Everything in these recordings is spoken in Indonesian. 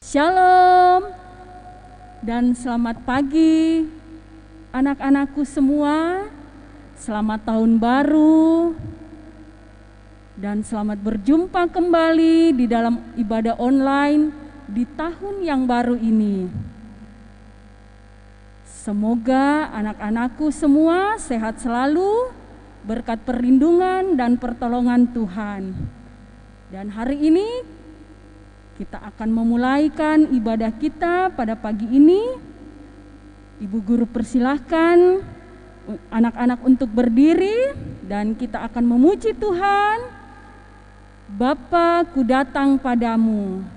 Shalom dan selamat pagi anak-anakku semua. Selamat tahun baru dan selamat berjumpa kembali di dalam ibadah online di tahun yang baru ini. Semoga anak-anakku semua sehat selalu berkat perlindungan dan pertolongan Tuhan. Dan hari ini kita akan memulaikan ibadah kita pada pagi ini. Ibu guru persilahkan anak-anak untuk berdiri dan kita akan memuji Tuhan. Bapa, ku datang padamu.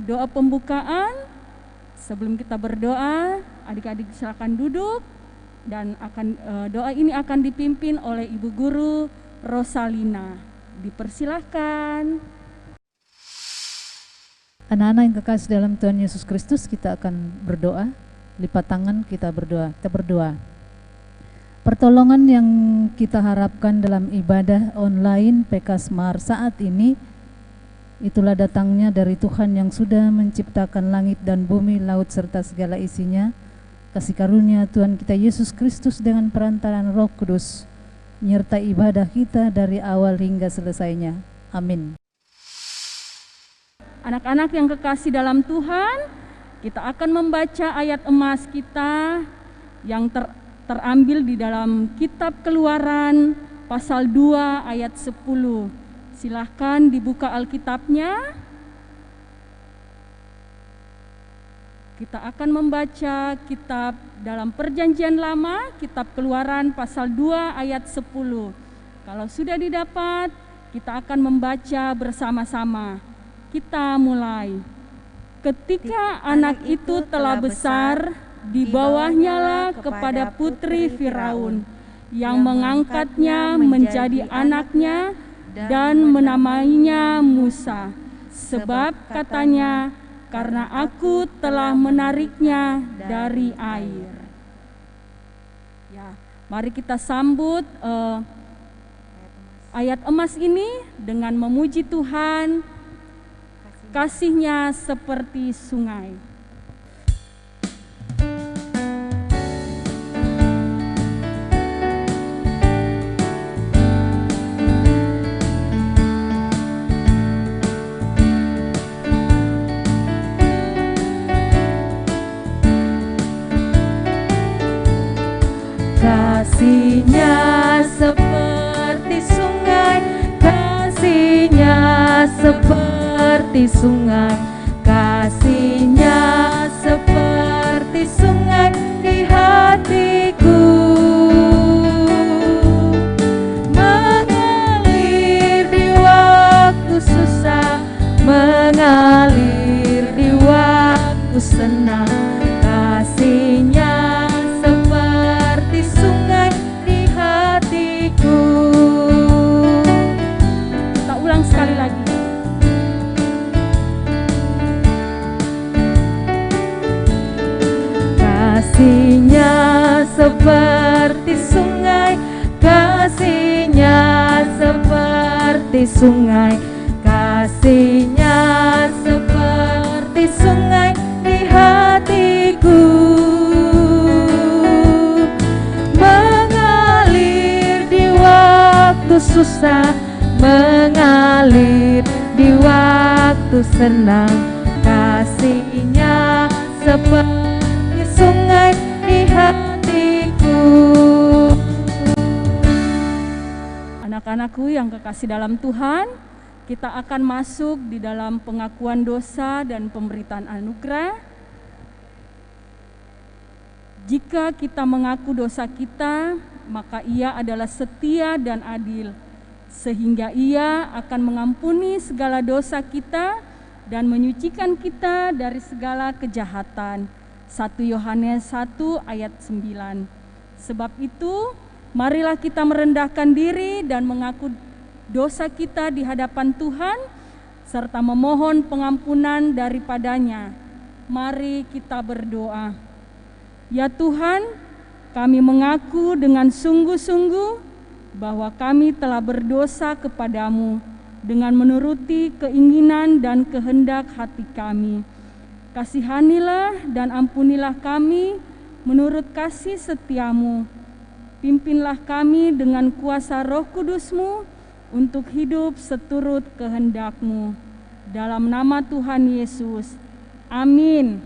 Doa pembukaan. Sebelum kita berdoa, adik-adik silakan duduk dan doa ini akan dipimpin oleh Ibu Guru Rosalina. Dipersilahkan. Anak-anak yang kekasih dalam Tuhan Yesus Kristus, kita akan berdoa. Lipat tangan, kita berdoa. Kita berdoa. Pertolongan yang kita harapkan dalam ibadah online PK Semar saat ini, itulah datangnya dari Tuhan yang sudah menciptakan langit dan bumi, laut serta segala isinya. Kasih karunia Tuhan kita Yesus Kristus dengan perantaraan Roh Kudus menyertai ibadah kita dari awal hingga selesainya. Amin. Anak-anak yang kekasih dalam Tuhan, kita akan membaca ayat emas kita yang terambil di dalam kitab Keluaran pasal 2 ayat 10. Silahkan dibuka Alkitabnya. Kita akan membaca kitab dalam Perjanjian Lama, kitab Keluaran pasal 2 ayat 10. Kalau sudah didapat, kita akan membaca bersama-sama. Kita mulai. Ketika anak itu telah besar, dibawahnya lah kepada putri Firaun, yang mengangkatnya menjadi anaknya dan menamainya Musa, sebab katanya, karena aku telah menariknya dari air. Ya, mari kita sambut ayat emas ini dengan memuji Tuhan. Kasih-Nya seperti sungai. seperti sungai, kasih-Nya seperti sungai di hatiku, mengalir di waktu susah, mengalir di waktu senang, kasih-Nya seperti sungai di hatiku. Kita ulang sekali lagi. Kasih-Nya seperti sungai, kasih-Nya seperti sungai, kasih-Nya seperti sungai di hatiku, mengalir di waktu susah, mengalir di waktu senang, kasih-Nya seperti sungai di hatiku. Anak-anakku yang kekasih dalam Tuhan, kita akan masuk di dalam pengakuan dosa dan pemberitaan anugerah. Jika kita mengaku dosa kita, maka Ia adalah setia dan adil, sehingga Ia akan mengampuni segala dosa kita dan menyucikan kita dari segala kejahatan. 1 Yohanes 1 ayat 9. Sebab itu, marilah kita merendahkan diri dan mengaku dosa kita di hadapan Tuhan, serta memohon pengampunan daripadanya. Mari kita berdoa. Ya Tuhan, kami mengaku dengan sungguh-sungguh bahwa kami telah berdosa kepadamu dengan menuruti keinginan dan kehendak hati kami. Kasihanilah dan ampunilah kami menurut kasih setiamu. Pimpinlah kami dengan kuasa Roh Kudus-Mu untuk hidup seturut kehendak-Mu. Dalam nama Tuhan Yesus. Amin.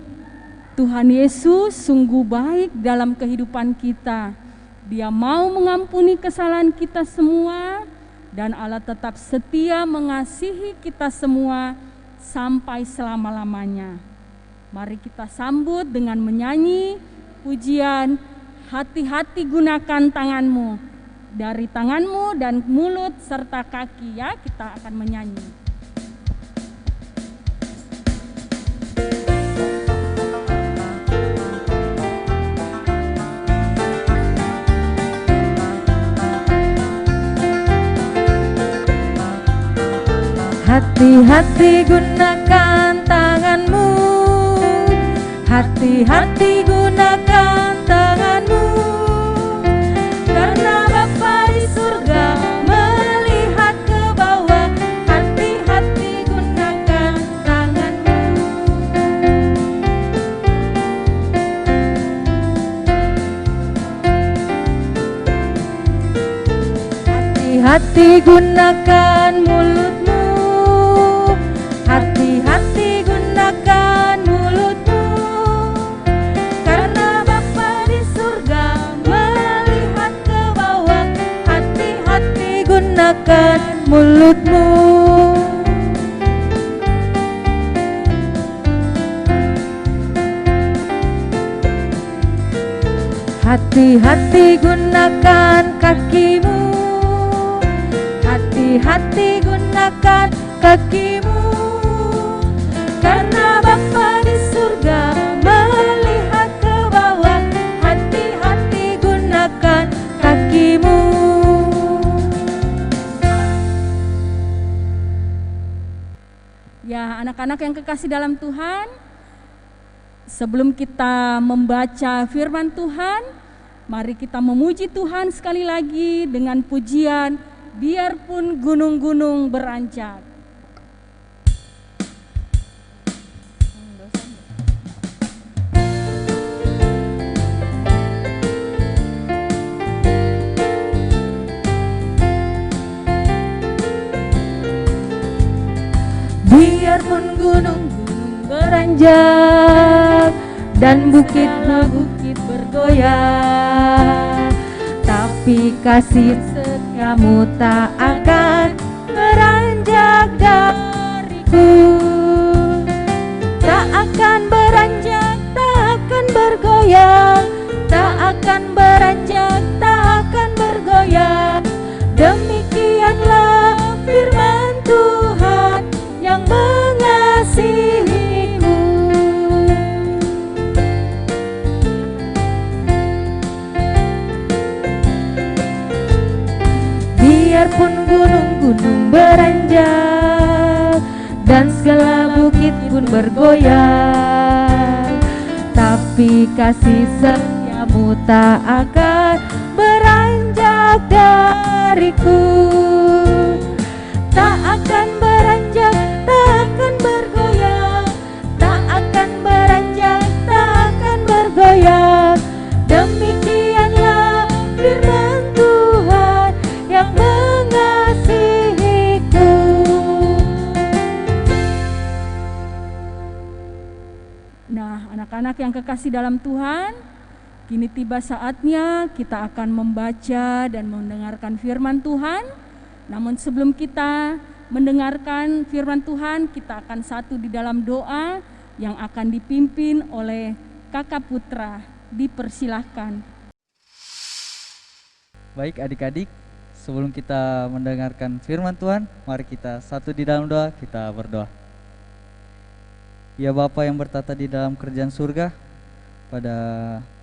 Tuhan Yesus sungguh baik dalam kehidupan kita. Dia mau mengampuni kesalahan kita semua, dan Allah tetap setia mengasihi kita semua sampai selama-lamanya. Mari kita sambut dengan menyanyi pujian Hati-hati gunakan tanganmu. Dari tanganmu dan mulut serta kaki, ya, kita akan menyanyi. Hati-hati gunakan tanganmu, hati-hati gunakan tanganmu, karena Bapa di surga melihat ke bawah. Hati-hati gunakan tanganmu. Hati-hati gunakan mulutmu, hati-hati gunakan mulutmu, karena Bapa di surga melihat ke bawah. Hati-hati gunakan mulutmu. Hati-hati gunakan kakimu, hati-hati gunakan kakimu, karena Bapa di surga melihat ke bawah. Hati-hati gunakan kakimu. Ya, anak-anak yang kekasih dalam Tuhan, sebelum kita membaca firman Tuhan, mari kita memuji Tuhan sekali lagi dengan pujian Biarpun Gunung-gunung Beranjak. Biarpun gunung-gunung beranjak dan bukit-bukit bergoyang, tapi kasih setiamu tak akan beranjak dariku. bergoyang, tak akan beranjak, tak akan bergoyang. Demikianlah firman Tuhan yang mengasihiku. Biarpun gunung-gunung beranjak dan segala bukit pun bergoyang, tapi kasih setiamu tak akan beranjak dariku. Tak akan beranjak, tak akan bergoyang, tak akan beranjak, tak akan bergoyang. Demikianlah firman Tuhan yang mengasihiku. Nah, anak-anak yang kekasih dalam Tuhan, kini tiba saatnya kita akan membaca dan mendengarkan firman Tuhan. Namun sebelum kita mendengarkan firman Tuhan, kita akan satu di dalam doa yang akan dipimpin oleh Kakak Putra. Dipersilahkan. Baik adik-adik, sebelum kita mendengarkan firman Tuhan, mari kita satu di dalam doa, kita berdoa. Ya Bapa yang bertata di dalam kerajaan surga, pada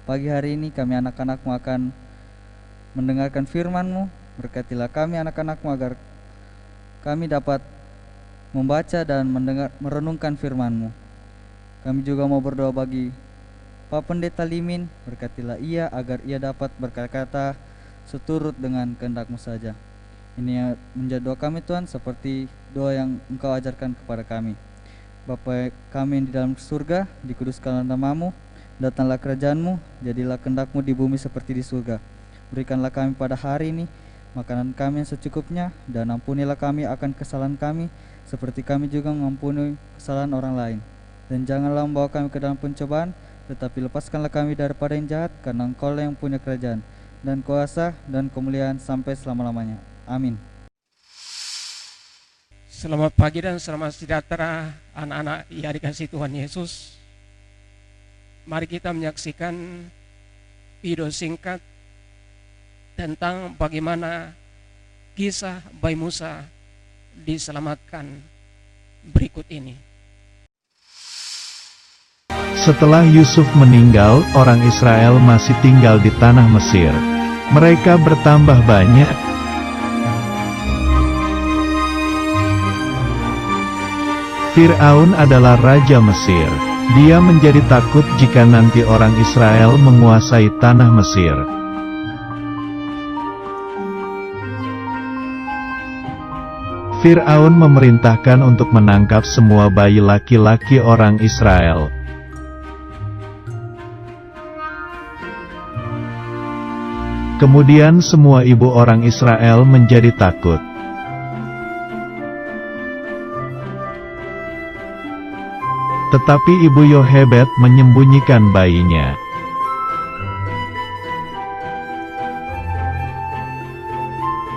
pagi hari ini kami anak-anak-Mu akan mendengarkan firman-Mu. Berkatilah kami anak-anak-Mu agar kami dapat membaca dan merenungkan firman-Mu. Kami juga mau berdoa bagi Pak Pendeta Limin, berkatilah ia agar ia dapat berkata-kata seturut dengan kehendak-Mu saja. Ini menjadi doa kami Tuhan, seperti doa yang Engkau ajarkan kepada kami. Bapa kami yang di dalam surga, dikuduskanlah nama-Mu, datanglah kerajaan-Mu, jadilah kehendak-Mu di bumi seperti di surga. Berikanlah kami pada hari ini makanan kami yang secukupnya, dan ampunilah kami akan kesalahan kami, seperti kami juga mengampuni kesalahan orang lain. Dan janganlah membawa kami ke dalam pencobaan, tetapi lepaskanlah kami daripada yang jahat, karena Engkau-lah yang punya kerajaan, dan kuasa, dan kemuliaan sampai selama-lamanya. Amin. Selamat pagi dan selamat sejahtera anak-anak yang dikasihi Tuhan Yesus. Mari kita menyaksikan video singkat tentang bagaimana kisah bayi Musa diselamatkan berikut ini. Setelah Yusuf meninggal, orang Israel masih tinggal di tanah Mesir. Mereka bertambah banyak. Fir'aun adalah raja Mesir. Dia menjadi takut jika nanti orang Israel menguasai tanah Mesir. Fir'aun memerintahkan untuk menangkap semua bayi laki-laki orang Israel. Kemudian semua ibu orang Israel menjadi takut. Tetapi ibu Yohebed menyembunyikan bayinya.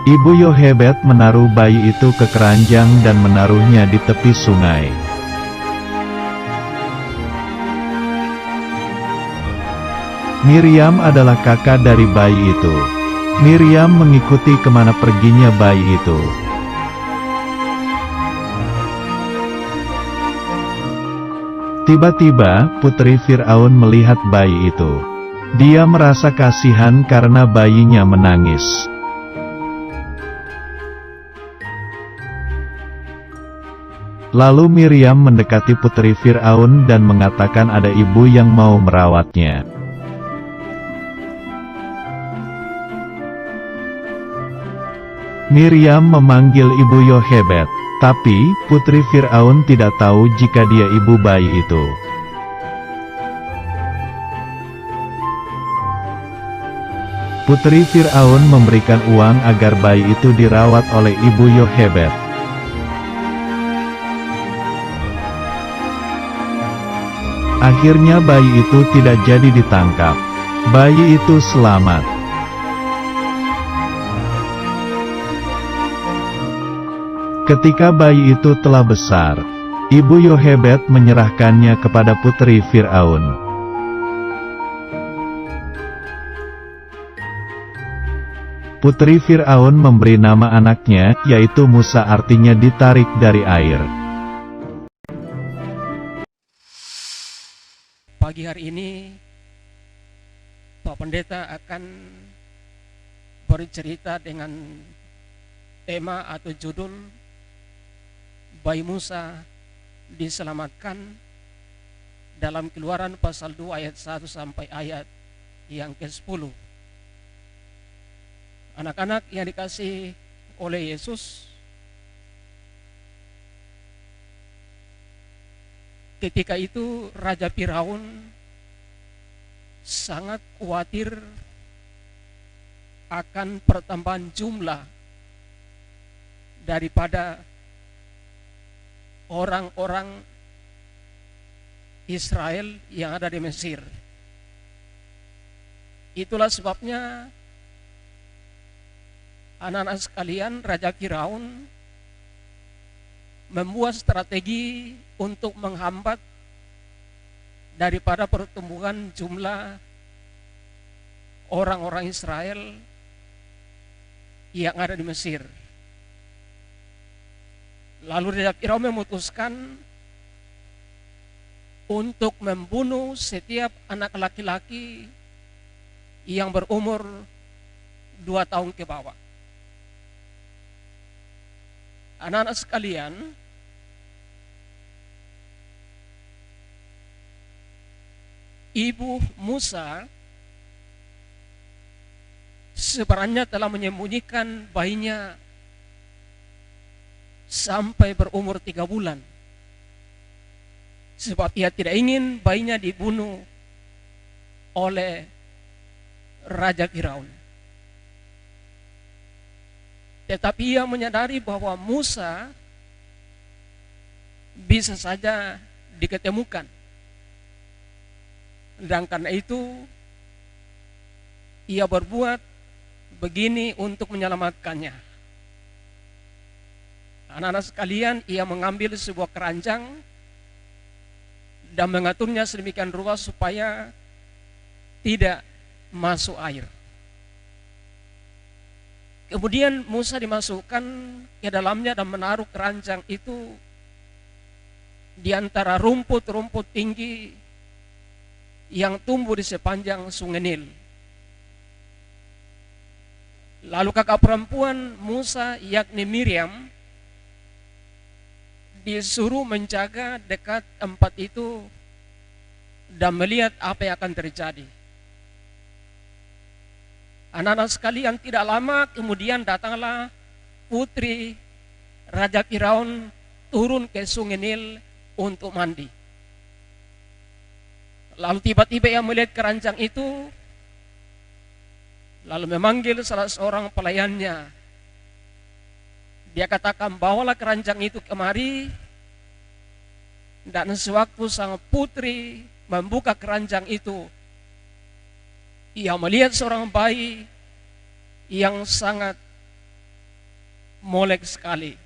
Ibu Yohebed menaruh bayi itu ke keranjang dan menaruhnya di tepi sungai. Miriam adalah kakak dari bayi itu. Miriam mengikuti kemana perginya bayi itu. Tiba-tiba, putri Fir'aun melihat bayi itu. Dia merasa kasihan karena bayinya menangis. Lalu Miriam mendekati putri Fir'aun dan mengatakan ada ibu yang mau merawatnya. Miriam memanggil ibu Yohebed, tapi putri Fir'aun tidak tahu jika dia ibu bayi itu. Putri Fir'aun memberikan uang agar bayi itu dirawat oleh ibu Yohebed. Akhirnya bayi itu tidak jadi ditangkap. Bayi itu selamat. Ketika bayi itu telah besar, ibu Yohebed menyerahkannya kepada putri Fir'aun. Putri Fir'aun memberi nama anaknya, yaitu Musa, artinya ditarik dari air. Pagi hari ini Pak Pendeta akan bercerita dengan tema atau judul Bayi Musa diselamatkan dalam Keluaran pasal 2 ayat 1 sampai ayat yang ke-10. Anak-anak yang dikasihi oleh Yesus, ketika itu Raja Firaun sangat khawatir akan pertambahan jumlah daripada orang-orang Israel yang ada di Mesir. Itulah sebabnya anak-anak sekalian, Raja Firaun membuat strategi untuk menghambat daripada pertumbuhan jumlah orang-orang Israel yang ada di Mesir. Lalu Raja Firaun memutuskan untuk membunuh setiap anak laki-laki yang berumur 2 tahun ke bawah. Anak-anak sekalian, ibu Musa sebenarnya telah menyembunyikan bayinya sampai berumur 3 bulan. Sebab ia tidak ingin bayinya dibunuh oleh Raja Firaun. Tetapi ia menyadari bahwa Musa bisa saja diketemukan. Dan karena itu ia berbuat begini untuk menyelamatkannya. Anak-anak sekalian, ia mengambil sebuah keranjang dan mengaturnya sedemikian rupa supaya tidak masuk air. Kemudian Musa dimasukkan ke dalamnya dan menaruh keranjang itu di antara rumput-rumput tinggi yang tumbuh di sepanjang sungai Nil. Lalu kakak perempuan Musa, yakni Miriam, disuruh menjaga dekat tempat itu dan melihat apa yang akan terjadi. Anak-anak sekalian, tidak lama kemudian datanglah putri Raja Firaun turun ke sungai Nil untuk mandi. Lalu tiba-tiba ia melihat keranjang itu, lalu memanggil salah seorang pelayannya. Dia katakan, bawalah keranjang itu kemari. Dan sewaktu sang putri membuka keranjang itu, ia melihat seorang bayi yang sangat molek sekali.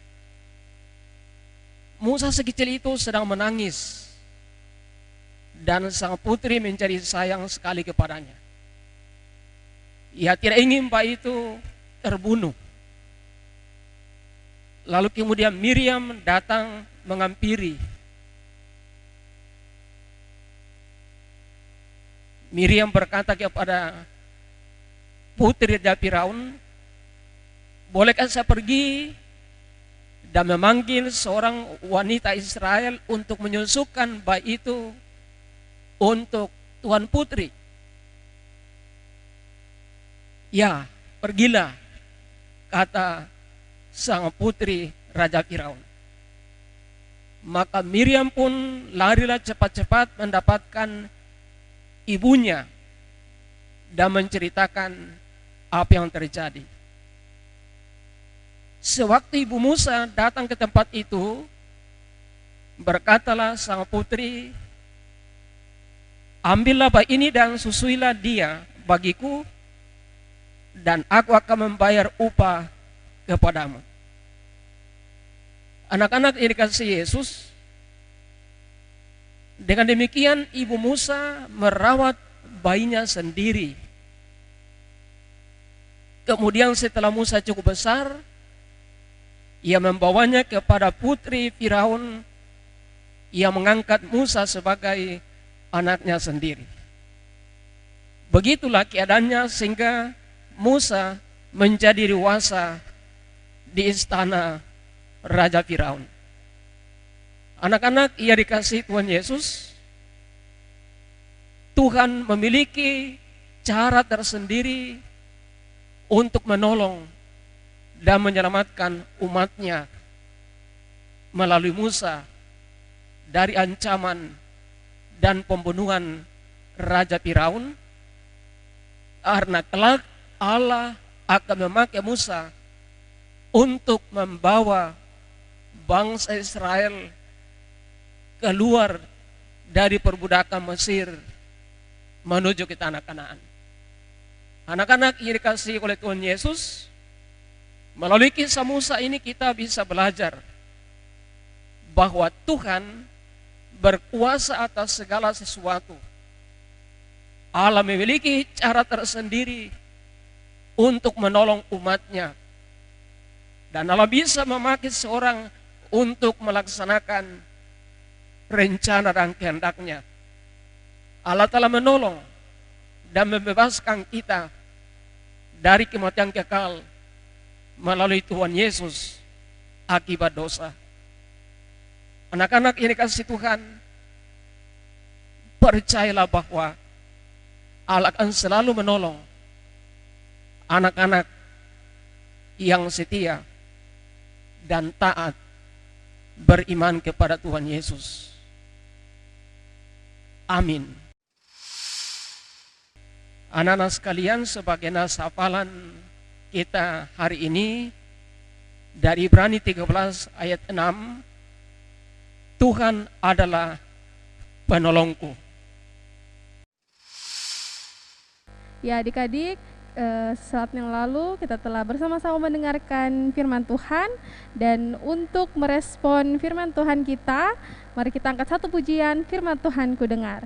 Musa sekecil itu sedang menangis, dan sang putri menjadi sayang sekali kepadanya. Ia tidak ingin bayi itu terbunuh. Lalu kemudian Miriam datang menghampiri. Miriam berkata kepada putri Raja Firaun, bolehkah saya pergi dan memanggil seorang wanita Israel untuk menyusukan bayi itu untuk tuan putri? Ya, pergilah, kata sang putri Raja Firaun. Maka Miriam pun larilah cepat-cepat mendapatkan ibunya dan menceritakan apa yang terjadi. Sewaktu ibu Musa datang ke tempat itu, berkatalah sang putri, ambillah bayi ini dan susuilah dia bagiku, dan aku akan membayar upah kepadamu. Anak-anak yang dikasihi Yesus, dengan demikian ibu Musa merawat bayinya sendiri. Kemudian setelah Musa cukup besar, ia membawanya kepada putri Firaun yang mengangkat Musa sebagai anaknya sendiri. Begitulah keadaannya sehingga Musa menjadi dewasa di istana Raja Firaun. Anak-anak ia dikasih Tuhan Yesus, Tuhan memiliki cara tersendiri untuk menolong dan menyelamatkan umatnya melalui Musa dari ancaman dan pembunuhan Raja Firaun, karena kelak Allah akan memakai Musa untuk membawa bangsa Israel keluar dari perbudakan Mesir menuju ke tanah Kanaan. Anak-anak yang dikasihi oleh Tuhan Yesus, melalui kisah Musa ini kita bisa belajar bahwa Tuhan berkuasa atas segala sesuatu. Allah memiliki cara tersendiri untuk menolong umatnya. Dan Allah bisa memakai seorang untuk melaksanakan rencana dan kehendaknya. Allah telah menolong dan membebaskan kita dari kematian kekal melalui Tuhan Yesus akibat dosa. Anak-anak yang dikasihi Tuhan, percayalah bahwa Allah akan selalu menolong anak-anak yang setia dan taat beriman kepada Tuhan Yesus. Amin. Anak-anak sekalian, sebagai nas hafalan kita hari ini dari Ibrani 13 ayat 6, Tuhan adalah penolongku. Ya adik-adik, saat yang lalu kita telah bersama-sama mendengarkan firman Tuhan. Dan untuk merespon firman Tuhan kita, mari kita angkat satu pujian, firman Tuhan ku dengar.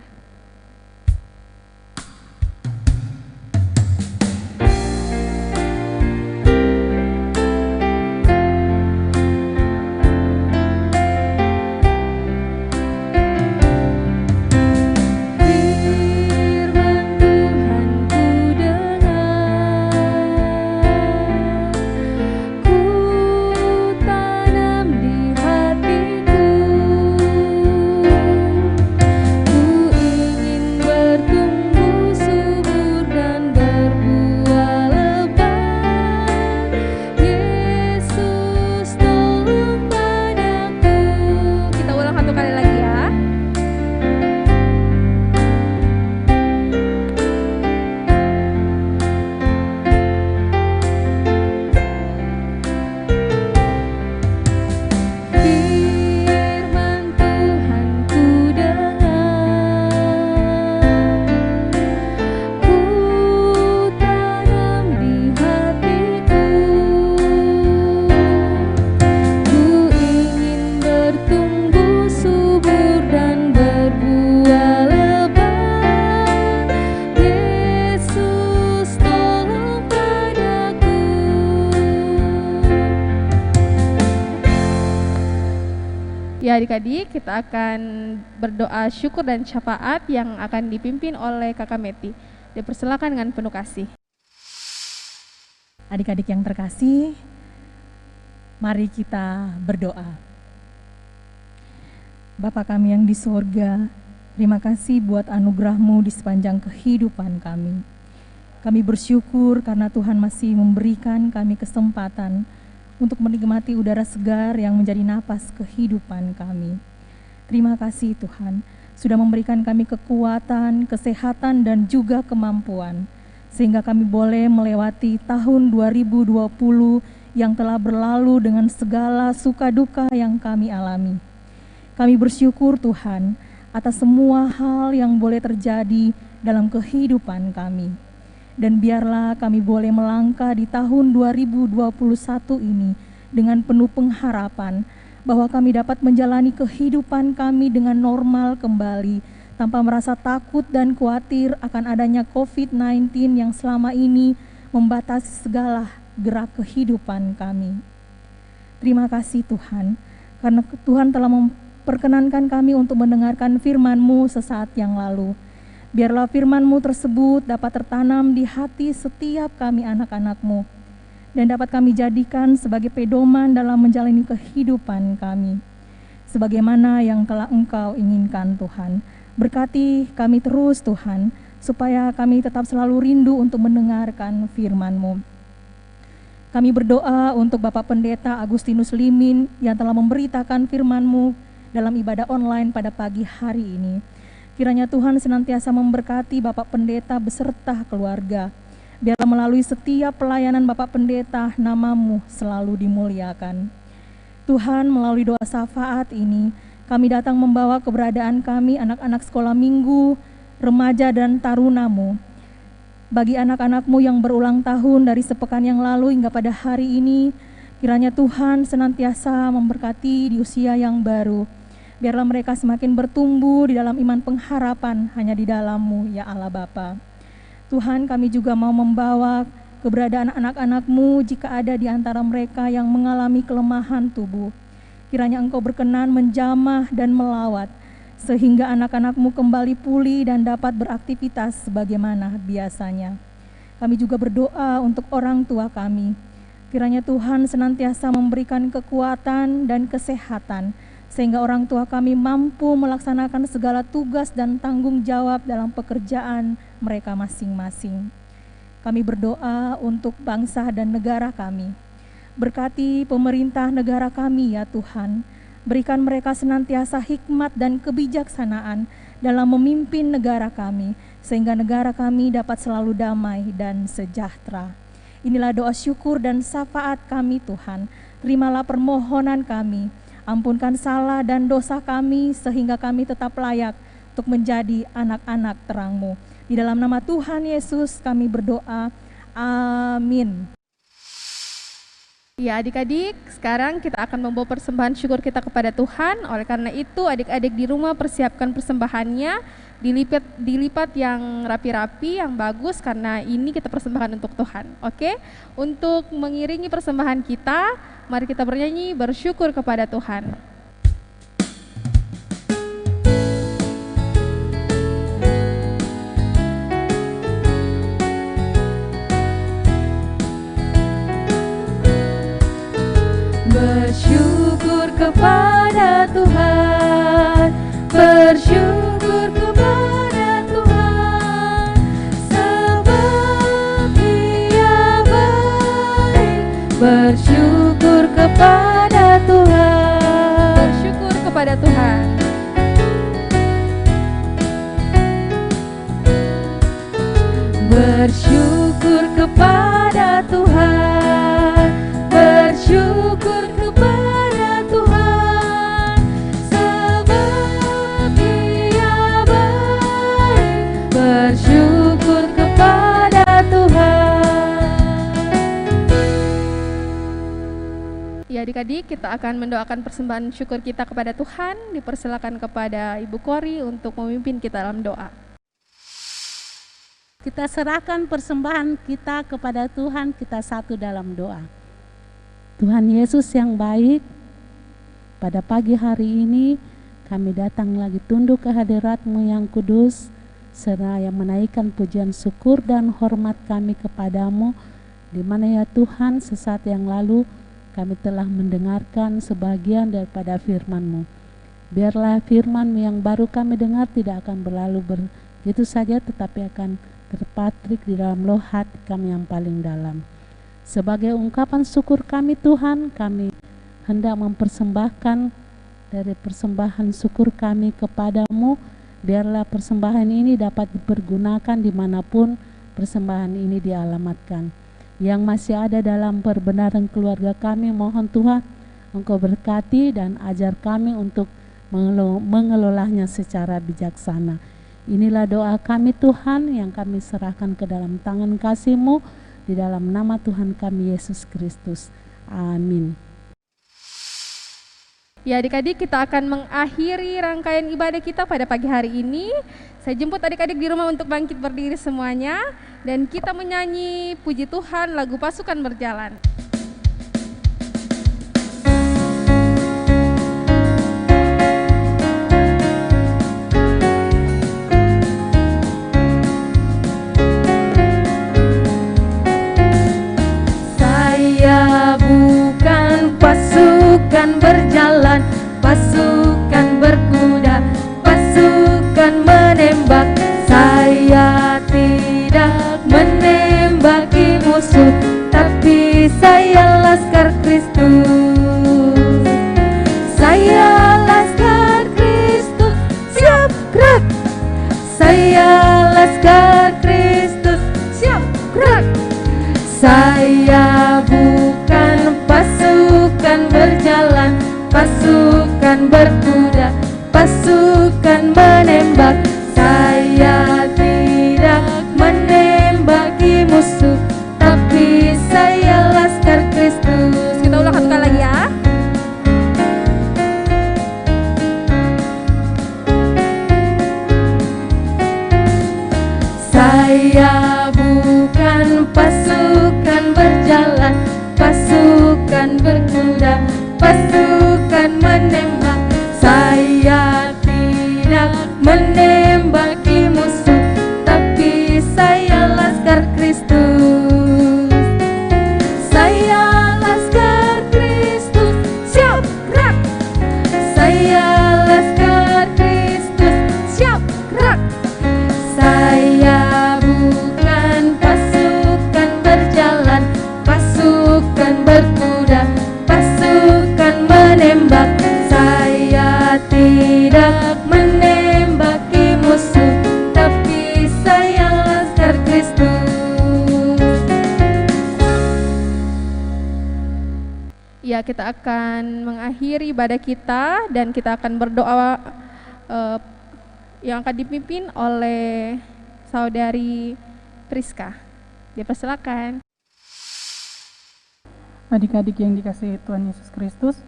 Ya adik-adik, kita akan berdoa syukur dan syafaat yang akan dipimpin oleh Kakak Meti. Dipersilakan dengan penuh kasih. Adik-adik yang terkasih, mari kita berdoa. Bapa kami yang di sorga, terima kasih buat anugerah-Mu di sepanjang kehidupan kami. Kami bersyukur karena Tuhan masih memberikan kami kesempatan untuk menikmati udara segar yang menjadi napas kehidupan kami. Terima kasih Tuhan, sudah memberikan kami kekuatan, kesehatan, dan juga kemampuan, sehingga kami boleh melewati tahun 2020 yang telah berlalu dengan segala suka duka yang kami alami. Kami bersyukur Tuhan atas semua hal yang boleh terjadi dalam kehidupan kami. Dan biarlah kami boleh melangkah di tahun 2021 ini dengan penuh pengharapan bahwa kami dapat menjalani kehidupan kami dengan normal kembali tanpa merasa takut dan khawatir akan adanya COVID-19 yang selama ini membatasi segala gerak kehidupan kami. Terima kasih Tuhan, karena Tuhan telah memperkenankan kami untuk mendengarkan firman-Mu sesaat yang lalu. Biarlah firman-Mu tersebut dapat tertanam di hati setiap kami anak-anak-Mu, dan dapat kami jadikan sebagai pedoman dalam menjalani kehidupan kami, sebagaimana yang telah Engkau inginkan Tuhan. Berkati kami terus Tuhan, supaya kami tetap selalu rindu untuk mendengarkan firman-Mu. Kami berdoa untuk Bapak Pendeta Agustinus Limin yang telah memberitakan firman-Mu dalam ibadah online pada pagi hari ini. Kiranya Tuhan senantiasa memberkati Bapak Pendeta beserta keluarga. Biarlah melalui setiap pelayanan Bapak Pendeta, nama-Mu selalu dimuliakan. Tuhan, melalui doa syafaat ini, kami datang membawa keberadaan kami, anak-anak sekolah minggu, remaja dan taruna-Mu. Bagi anak-anak-Mu yang berulang tahun dari sepekan yang lalu hingga pada hari ini, kiranya Tuhan senantiasa memberkati di usia yang baru. Biarlah mereka semakin bertumbuh di dalam iman pengharapan hanya di dalam-Mu, ya Allah Bapa. Tuhan, kami juga mau membawa keberadaan anak-anak-Mu jika ada di antara mereka yang mengalami kelemahan tubuh. Kiranya Engkau berkenan menjamah dan melawat, sehingga anak-anak-Mu kembali pulih dan dapat beraktivitas sebagaimana biasanya. Kami juga berdoa untuk orang tua kami. Kiranya Tuhan senantiasa memberikan kekuatan dan kesehatan, sehingga orang tua kami mampu melaksanakan segala tugas dan tanggung jawab dalam pekerjaan mereka masing-masing. Kami berdoa untuk bangsa dan negara kami. Berkati pemerintah negara kami ya Tuhan. Berikan mereka senantiasa hikmat dan kebijaksanaan dalam memimpin negara kami, sehingga negara kami dapat selalu damai dan sejahtera. Inilah doa syukur dan syafaat kami Tuhan. Terimalah permohonan kami. Ampunkan salah dan dosa kami sehingga kami tetap layak untuk menjadi anak-anak terang-Mu. Di dalam nama Tuhan Yesus kami berdoa. Amin. Ya adik-adik, sekarang kita akan membawa persembahan syukur kita kepada Tuhan. Oleh karena itu adik-adik di rumah persiapkan persembahannya, dilipat yang rapi-rapi, yang bagus, karena ini kita persembahkan untuk Tuhan. Oke? Untuk mengiringi persembahan kita, mari kita bernyanyi bersyukur kepada Tuhan. Bersyukur kepada Tuhan, bersyukur kepada Tuhan, sebab Dia baik. Bersyukur kepada Tuhan, Bersyukur kepada Tuhan. bersyukur kepada Tuhan, bersyukur kepada Tuhan, sebab Dia baik. Bersyukur kepada Tuhan. Ya adik-adik, kita akan mendoakan persembahan syukur kita kepada Tuhan. Dipersilakan kepada Ibu Kori untuk memimpin kita dalam doa. Kita serahkan persembahan kita kepada Tuhan, kita satu dalam doa. Tuhan Yesus yang baik, pada pagi hari ini kami datang lagi tunduk ke hadirat-Mu yang kudus, seraya menaikkan pujian syukur dan hormat kami kepadamu, di mana ya Tuhan sesaat yang lalu kami telah mendengarkan sebagian daripada firman-Mu. Biarlah firman-Mu yang baru kami dengar tidak akan berlalu begitu saja, tetapi akan terpatrik di dalam loh hati kami yang paling dalam. Sebagai ungkapan syukur kami Tuhan, kami hendak mempersembahkan dari persembahan syukur kami kepadamu. Biarlah persembahan ini dapat dipergunakan dimanapun persembahan ini dialamatkan. Yang masih ada dalam perbenaran keluarga kami, mohon Tuhan Engkau berkati dan ajar kami untuk mengelolanya secara bijaksana. Inilah doa kami Tuhan yang kami serahkan ke dalam tangan kasih-Mu, di dalam nama Tuhan kami Yesus Kristus. Amin. Ya adik-adik, kita akan mengakhiri rangkaian ibadah kita pada pagi hari ini. Saya jemput adik-adik di rumah untuk bangkit berdiri semuanya. Dan kita menyanyi puji Tuhan lagu Pasukan Berjalan. Saya bukan pasukan berjalan, pasukan berkuda, pasukan menembak. Saya tidak menembaki musuh, tapi saya laskar Kristus. Saya laskar Kristus, siap gerak. Saya laskar Kristus, siap gerak. Saya bukan pasukan berjalan, pasukan berkuda, pasukan menembak. Saya tidak menembaki musuh, tapi saya laskar Kristus. Kita ulang satu kali lagi ya. Saya bukan pasukan berjalan, pasukan berkuda, pasukan menembak. Saya tidak menembaki musuh, tapi saya laskar Kristus. Saya laskar Kristus, siap gerak. Saya laskar Kristus, siap gerak. Saya bukan pasukan berjalan, pasukan berkuda, pasukan menembak. Saya tidak menembaki musuh, tapi saya laskar Kristus. Ya, kita akan mengakhiri ibadah kita dan kita akan berdoa yang akan dipimpin oleh saudari Priska. Dipersilakan. Adik-adik yang dikasihi Tuhan Yesus Kristus,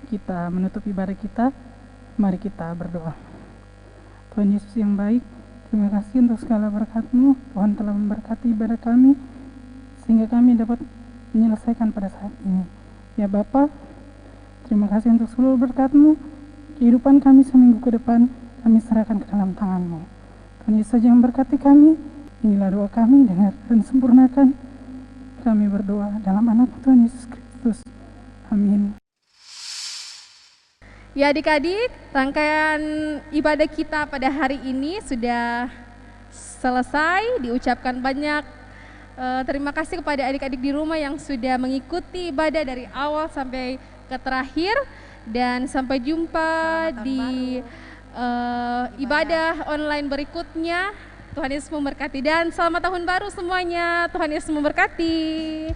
kita menutup ibadah kita, mari kita berdoa. Tuhan Yesus yang baik, terima kasih untuk segala berkat-Mu. Tuhan telah memberkati ibadah kami, sehingga kami dapat menyelesaikan pada saat ini. Ya Bapa, terima kasih untuk seluruh berkat-Mu. Kehidupan kami seminggu ke depan, kami serahkan ke dalam tangan-Mu. Tuhan Yesus saja yang berkati kami. Inilah doa kami, dengar dan sempurnakan. Kami berdoa dalam anak Tuhan Yesus Kristus. Amin. Ya adik-adik, rangkaian ibadah kita pada hari ini sudah selesai. Diucapkan banyak terima kasih kepada adik-adik di rumah yang sudah mengikuti ibadah dari awal sampai ke terakhir. Dan sampai jumpa di ibadah online berikutnya. Tuhan Yesus memberkati dan selamat tahun baru semuanya. Tuhan Yesus memberkati.